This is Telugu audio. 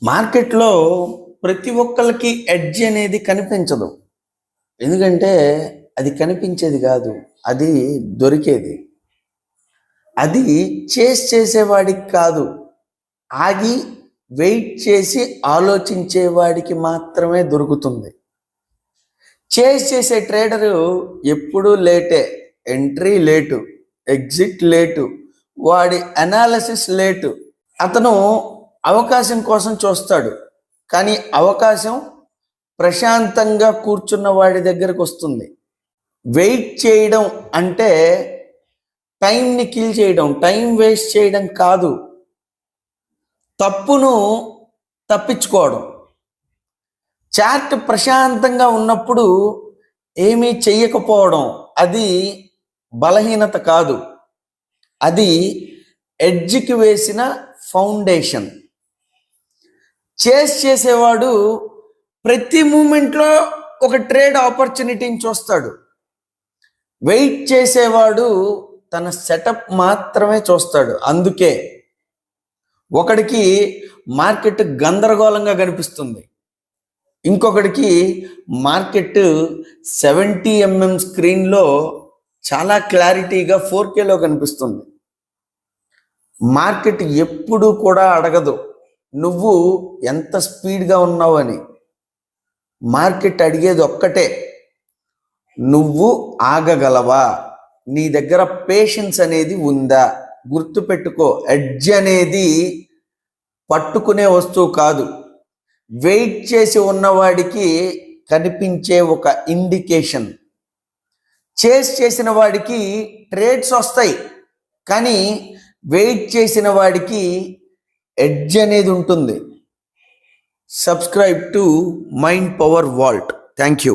మార్కెట్లో ప్రతి ఒక్కళ్ళకి ఎడ్జ్ అనేది కనిపించదు. ఎందుకంటే అది కనిపించేది కాదు, అది దొరికేది. అది చేసేవాడికి కాదు, ఆగి వెయిట్ చేసి ఆలోచించేవాడికి మాత్రమే దొరుకుతుంది. చేసే ట్రేడరు ఎప్పుడూ లేటే, ఎంట్రీ లేటు, ఎగ్జిట్ లేటు, వాడి అనాలిసిస్ లేటు. అతను అవకాశం కోసం చూస్తాడు, కానీ అవకాశం ప్రశాంతంగా కూర్చున్న వాడి దగ్గరకు వస్తుంది. వెయిట్ చేయడం అంటే టైంని కిల్ చేయడం, టైం వేస్ట్ చేయడం కాదు, తప్పును తప్పించుకోవడం. చార్ట్ ప్రశాంతంగా ఉన్నప్పుడు ఏమీ చెయ్యకపోవడం అది బలహీనత కాదు, అది ఎడ్జ్కి వేసిన ఫౌండేషన్. చేసేవాడు ప్రతి మూమెంట్లో ఒక ట్రేడ్ ఆపర్చునిటీని చూస్తాడు. వెయిట్ చేసేవాడు తన సెటప్ మాత్రమే చూస్తాడు. అందుకే ఒకడికి మార్కెట్ గందరగోళంగా కనిపిస్తుంది, ఇంకొకడికి మార్కెట్ 70 mm స్క్రీన్లో చాలా క్లారిటీగా 4Kలో కనిపిస్తుంది. మార్కెట్ ఎప్పుడు కూడా అడగదు నువ్వు ఎంత స్పీడ్గా ఉన్నావు అని. మార్కెట్ అడిగేది ఒక్కటే, నువ్వు ఆగగలవా, నీ దగ్గర పేషెన్స్ అనేది ఉందా. గుర్తుపెట్టుకో, ఎడ్జ్ అనేది పట్టుకునే వస్తువు కాదు, వెయిట్ చేసి ఉన్నవాడికి కనిపించే ఒక ఇండికేషన్. చేసిన వాడికి ట్రేడ్స్ వస్తాయి, కానీ వెయిట్ చేసిన వాడికి ఎడ్జ్ అనేది ఉంటుంది. Subscribe to Mind Power Vault. Thank you.